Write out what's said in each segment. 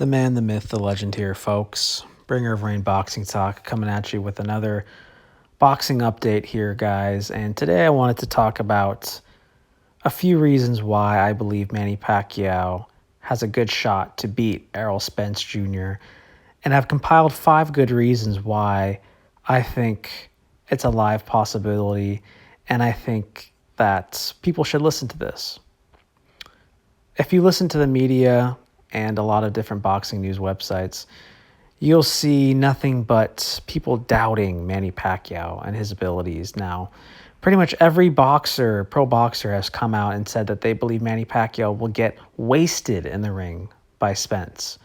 The man, the myth, the legend here, folks. Bringer of Rain Boxing Talk coming at you with another boxing update here, guys. And today I wanted to talk about a few reasons why I believe Manny Pacquiao has a good shot to beat Errol Spence Jr. And I've compiled 5 good reasons why I think it's a live possibility. And I think that people should listen to this. If you listen to the media and a lot of different boxing news websites, you'll see nothing but people doubting Manny Pacquiao and his abilities. Now, pretty much every boxer, pro boxer, has come out and said that they believe Manny Pacquiao will get wasted in the ring by Spence.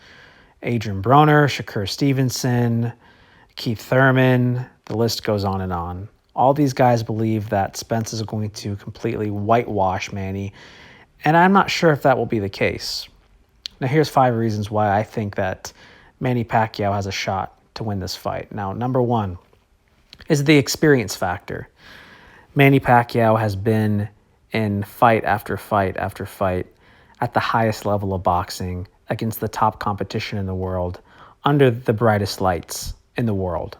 Adrian Broner, Shakur Stevenson, Keith Thurman, the list goes on and on. All these guys believe that Spence is going to completely whitewash Manny, and I'm not sure if that will be the case. Now, here's 5 reasons why I think that Manny Pacquiao has a shot to win this fight. Now, number 1 is the experience factor. Manny Pacquiao has been in fight after fight after fight at the highest level of boxing against the top competition in the world under the brightest lights in the world.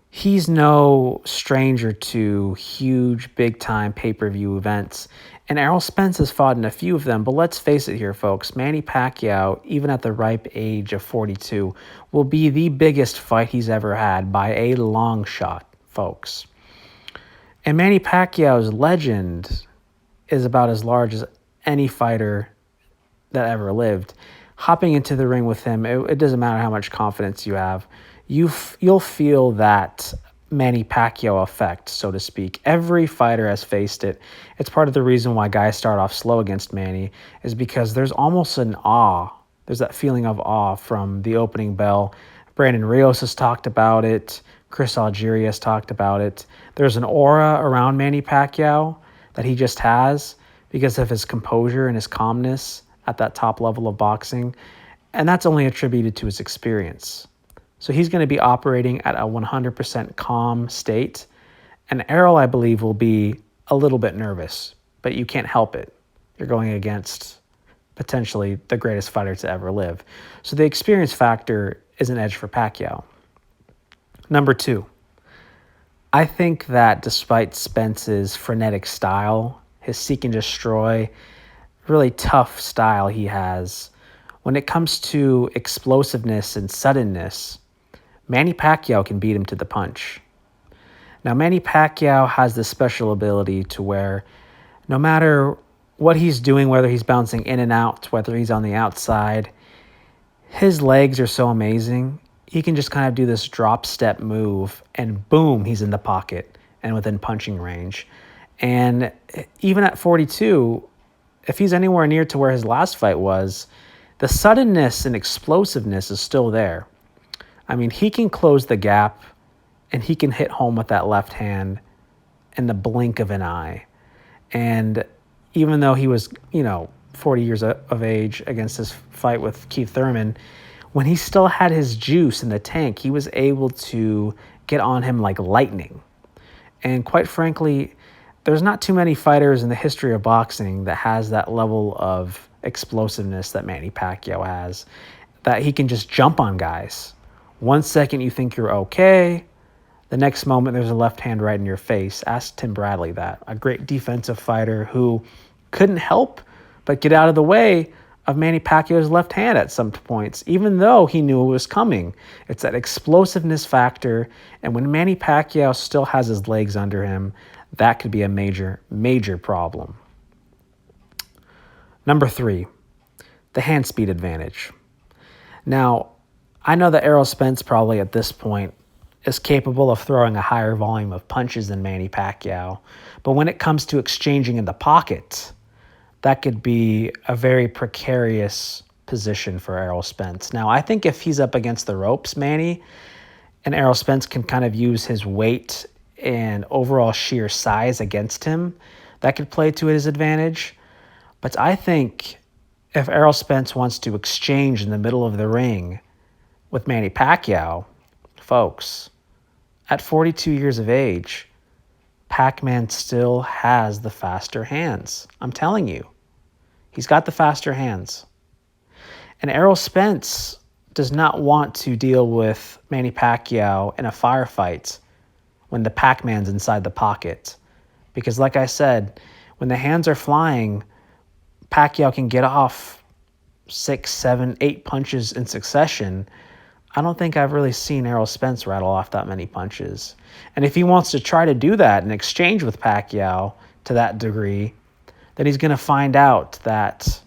He's no stranger to huge, big-time pay-per-view events, and Errol Spence has fought in a few of them, but let's face it here, folks. Manny Pacquiao, even at the ripe age of 42, will be the biggest fight he's ever had by a long shot, folks. And Manny Pacquiao's legend is about as large as any fighter that ever lived. Hopping into the ring with him, it doesn't matter how much confidence you have. You'll feel that Manny Pacquiao effect, so to speak. Every fighter has faced it. It's part of the reason why guys start off slow against Manny, is because there's almost an awe. There's that feeling of awe from the opening bell. Brandon Rios has talked about it. Chris Algieri has talked about it. There's an aura around Manny Pacquiao that he just has because of his composure and his calmness at that top level of boxing, and that's only attributed to his experience. So he's going to be operating at a 100% calm state. And Errol, I believe, will be a little bit nervous, but you can't help it. You're going against potentially the greatest fighter to ever live. So the experience factor is an edge for Pacquiao. Number 2, I think that despite Spence's frenetic style, his seek and destroy, really tough style he has, when it comes to explosiveness and suddenness, Manny Pacquiao can beat him to the punch. Now, Manny Pacquiao has this special ability to where no matter what he's doing, whether he's bouncing in and out, whether he's on the outside, his legs are so amazing. He can just kind of do this drop step move and boom, he's in the pocket and within punching range. And even at 42, if he's anywhere near to where his last fight was, the suddenness and explosiveness is still there. I mean, he can close the gap, and he can hit home with that left hand in the blink of an eye. And even though he was, 40 years of age against this fight with Keith Thurman, when he still had his juice in the tank, he was able to get on him like lightning. And quite frankly, there's not too many fighters in the history of boxing that has that level of explosiveness that Manny Pacquiao has, that he can just jump on guys. 1 second you think you're okay, the next moment there's a left hand right in your face. Ask Tim Bradley that, a great defensive fighter who couldn't help but get out of the way of Manny Pacquiao's left hand at some points, even though he knew it was coming. It's that explosiveness factor, and when Manny Pacquiao still has his legs under him, that could be a major, major problem. Number 3, the hand speed advantage. Now, I know that Errol Spence probably at this point is capable of throwing a higher volume of punches than Manny Pacquiao, but when it comes to exchanging in the pocket, that could be a very precarious position for Errol Spence. Now, I think if he's up against the ropes, Manny, and Errol Spence can kind of use his weight and overall sheer size against him, that could play to his advantage. But I think if Errol Spence wants to exchange in the middle of the ring with Manny Pacquiao, folks, at 42 years of age, Pac-Man still has the faster hands. I'm telling you. He's got the faster hands. And Errol Spence does not want to deal with Manny Pacquiao in a firefight when the Pac-Man's inside the pocket. Because like I said, when the hands are flying, Pacquiao can get off 6, 7, 8 punches in succession. I don't think I've really seen Errol Spence rattle off that many punches. And if he wants to try to do that in exchange with Pacquiao to that degree, then he's going to find out that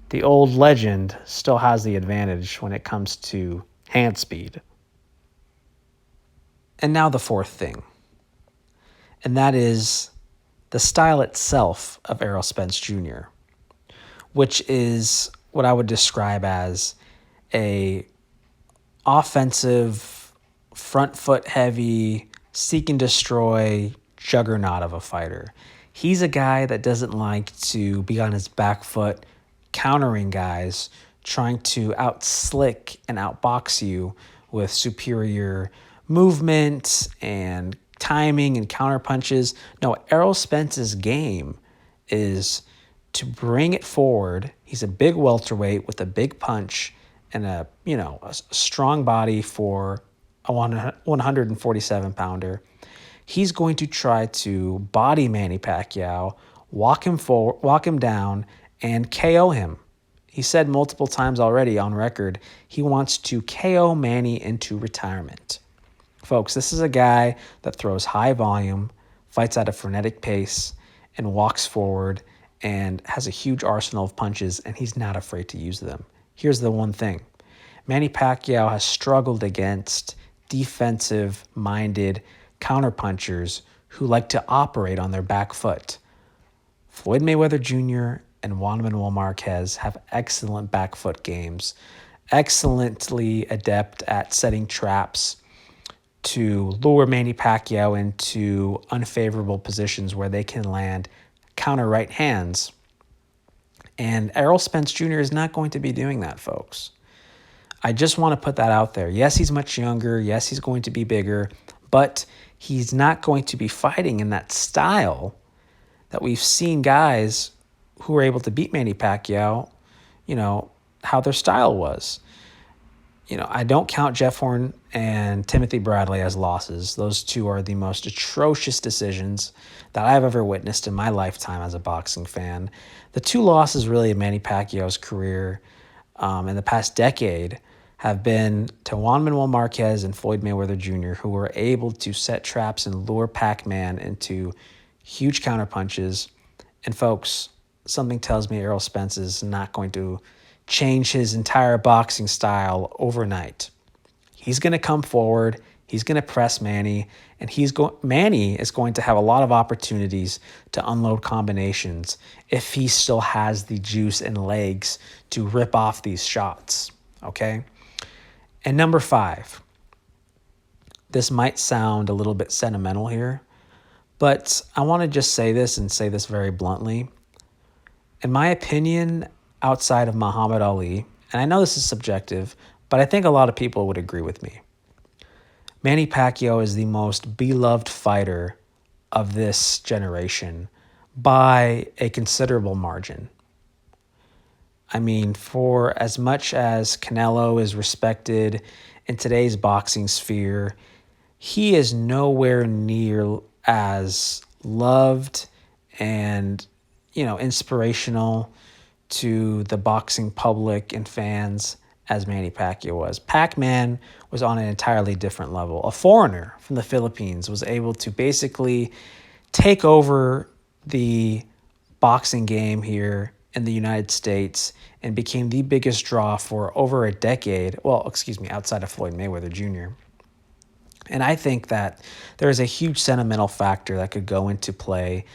the old legend still has the advantage when it comes to hand speed. And now the fourth thing, and that is the style itself of Errol Spence Jr., which is what I would describe as a offensive, front foot heavy, seek and destroy juggernaut of a fighter. He's a guy that doesn't like to be on his back foot, countering guys, trying to out-slick and outbox you with superior movement and timing and counter punches. No, Errol Spence's game is to bring it forward. He's a big welterweight with a big punch and a strong body for a 147 pounder. He's going to try to body Manny Pacquiao, walk him down, and KO him. He said multiple times already on record he wants to KO Manny into retirement. Folks, this is a guy that throws high volume, fights at a frenetic pace, and walks forward and has a huge arsenal of punches, and he's not afraid to use them. Here's the one thing. Manny Pacquiao has struggled against defensive-minded counterpunchers who like to operate on their back foot. Floyd Mayweather Jr. and Juan Manuel Marquez have excellent back foot games, excellently adept at setting traps to lure Manny Pacquiao into unfavorable positions where they can land counter right hands. And Errol Spence Jr. is not going to be doing that, folks. I just want to put that out there. Yes, he's much younger. Yes, he's going to be bigger, but he's not going to be fighting in that style that we've seen guys who were able to beat Manny Pacquiao, how their style was. I don't count Jeff Horn and Timothy Bradley as losses. Those two are the most atrocious decisions that I've ever witnessed in my lifetime as a boxing fan. The two losses really in Manny Pacquiao's career in the past decade have been to Juan Manuel Marquez and Floyd Mayweather Jr., who were able to set traps and lure Pac-Man into huge counterpunches. And folks, something tells me Errol Spence is not going to change his entire boxing style overnight. He's going to come forward, he's going to press Manny, and Manny is going to have a lot of opportunities to unload combinations if he still has the juice and legs to rip off these shots, okay? And number 5, this might sound a little bit sentimental here, but I want to just say this and say this very bluntly. In my opinion, outside of Muhammad Ali, and I know this is subjective, but I think a lot of people would agree with me, Manny Pacquiao is the most beloved fighter of this generation by a considerable margin. I mean, for as much as Canelo is respected in today's boxing sphere, he is nowhere near as loved and, inspirational to the boxing public and fans as Manny Pacquiao was. Pac-Man was on an entirely different level. A foreigner from the Philippines was able to basically take over the boxing game here in the United States and became the biggest draw for over a decade. Outside of Floyd Mayweather Jr. And I think that there is a huge sentimental factor that could go into play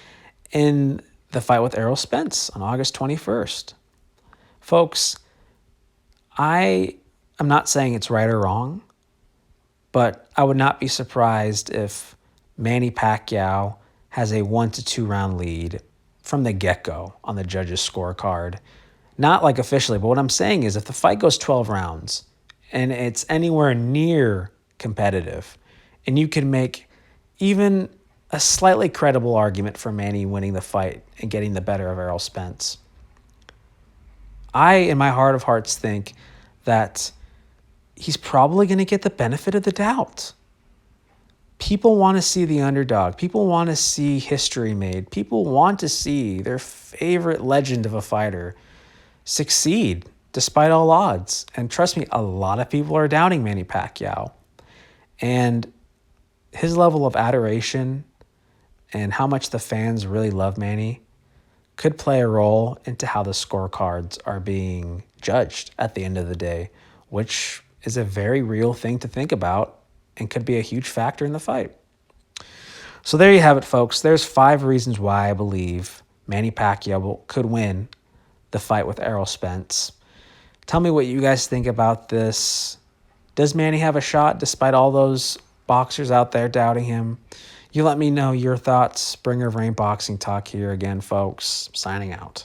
in the fight with Errol Spence on August 21st. Folks, I am not saying it's right or wrong, but I would not be surprised if Manny Pacquiao has a 1 to 2 round lead from the get-go on the judges' scorecard. Not like officially, but what I'm saying is if the fight goes 12 rounds and it's anywhere near competitive, and you can make even a slightly credible argument for Manny winning the fight and getting the better of Errol Spence, I, in my heart of hearts, think that he's probably going to get the benefit of the doubt. People want to see the underdog. People want to see history made. People want to see their favorite legend of a fighter succeed despite all odds. And trust me, a lot of people are doubting Manny Pacquiao. And his level of adoration and how much the fans really love Manny could play a role into how the scorecards are being judged at the end of the day, which is a very real thing to think about and could be a huge factor in the fight. So there you have it, folks. There's 5 reasons why I believe Manny Pacquiao could win the fight with Errol Spence. Tell me what you guys think about this. Does Manny have a shot despite all those boxers out there doubting him? You let me know your thoughts. Bringer of Rain Boxing Talk here again, folks. Signing out.